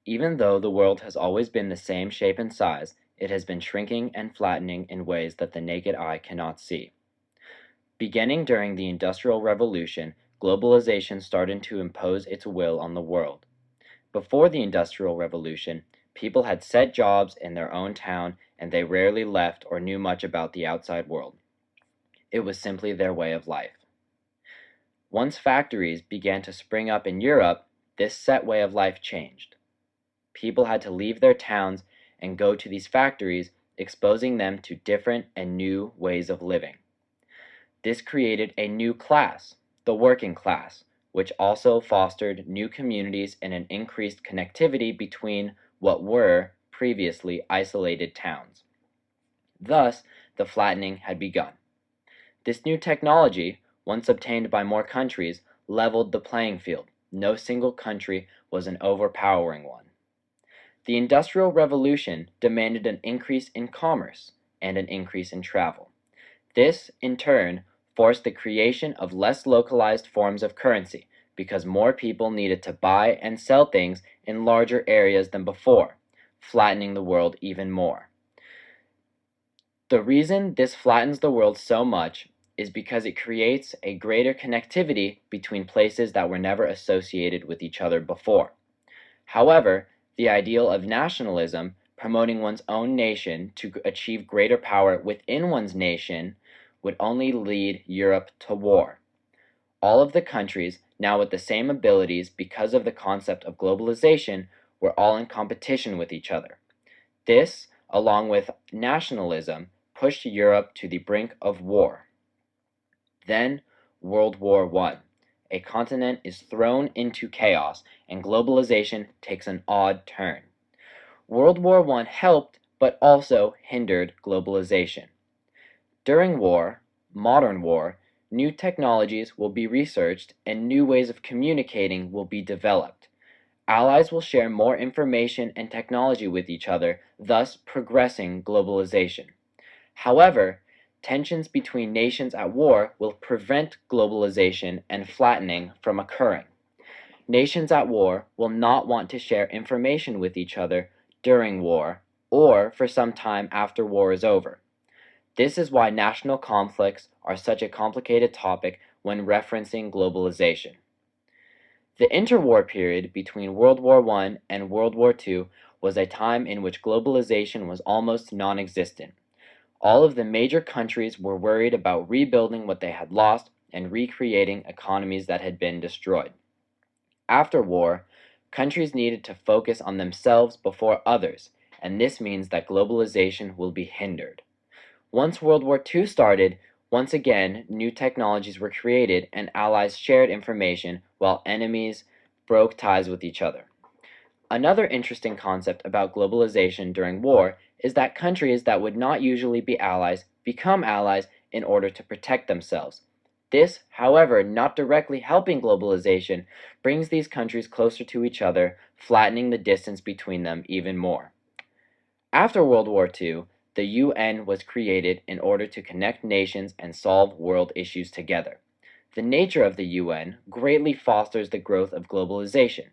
Even though the world has always been the same shape and size, it has been shrinking and flattening in ways that the naked eye cannot see. Beginning during the Industrial Revolution, globalization started to impose its will on the world. Before the Industrial Revolution, people had set jobs in their own town and they rarely left or knew much about the outside world. It was simply their way of life. Once factories began to spring up in Europe, this set way of life changed. People had to leave their towns and go to these factories, exposing them to different and new ways of living. This created a new class, the working class, which also fostered new communities and an increased connectivity between what were previously isolated towns. Thus, the flattening had begun. This new technology, once obtained by more countries, leveled the playing field. No single country was an overpowering one. The Industrial Revolution demanded an increase in commerce and an increase in travel. This, in turn, forced the creation of less localized forms of currency because more people needed to buy and sell things in larger areas than before, flattening the world even more. The reason this flattens the world so much is because it creates a greater connectivity between places that were never associated with each other before. However, the ideal of nationalism, promoting one's own nation to achieve greater power within one's nation, would only lead Europe to war. All of the countries, now with the same abilities because of the concept of globalization, were all in competition with each other. This, along with nationalism, pushed Europe to the brink of war. Then, World War I. A continent is thrown into chaos, and globalization takes an odd turn. World War I helped, but also hindered globalization. During war, modern war, new technologies will be researched and new ways of communicating will be developed. Allies will share more information and technology with each other, thus progressing globalization. However, tensions between nations at war will prevent globalization and flattening from occurring. Nations at war will not want to share information with each other during war or for some time after war is over. This is why national conflicts are such a complicated topic when referencing globalization. The interwar period between World War I and World War II was a time in which globalization was almost non-existent. All of the major countries were worried about rebuilding what they had lost and recreating economies that had been destroyed. After war, countries needed to focus on themselves before others, and this means that globalization will be hindered. Once World War II started, once again, new technologies were created and allies shared information while enemies broke ties with each other. Another interesting concept about globalization during war is that countries that would not usually be allies become allies in order to protect themselves. This, however, not directly helping globalization, brings these countries closer to each other, flattening the distance between them even more. After World War II, the UN was created in order to connect nations and solve world issues together. The nature of the UN greatly fosters the growth of globalization.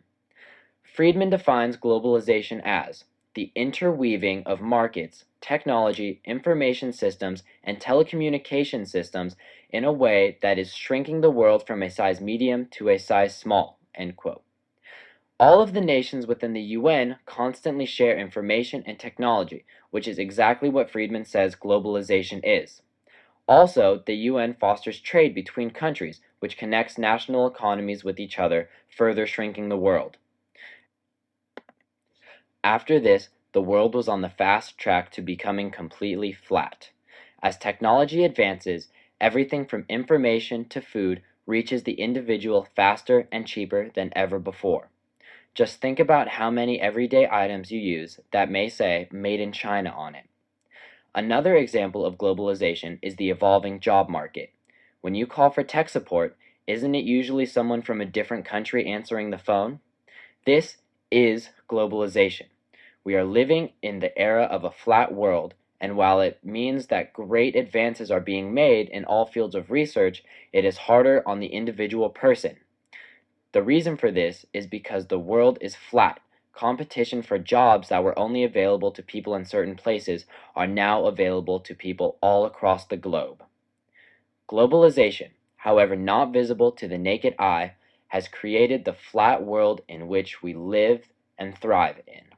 Friedman defines globalization as the interweaving of markets, technology, information systems, and telecommunication systems in a way that is shrinking the world from a size medium to a size small, end quote. All of the nations within the UN constantly share information and technology, which is exactly what Friedman says globalization is. Also, the UN fosters trade between countries, which connects national economies with each other, further shrinking the world. After this, the world was on the fast track to becoming completely flat. As technology advances, everything from information to food reaches the individual faster and cheaper than ever before. Just think about how many everyday items you use that may say "Made in China" on it. Another example of globalization is the evolving job market. When you call for tech support, isn't it usually someone from a different country answering the phone? This is globalization. We are living in the era of a flat world, and while it means that great advances are being made in all fields of research, it is harder on the individual person. The reason for this is because the world is flat, competition for jobs that were only available to people in certain places are now available to people all across the globe. Globalization, however not visible to the naked eye, has created the flat world in which we live and thrive in.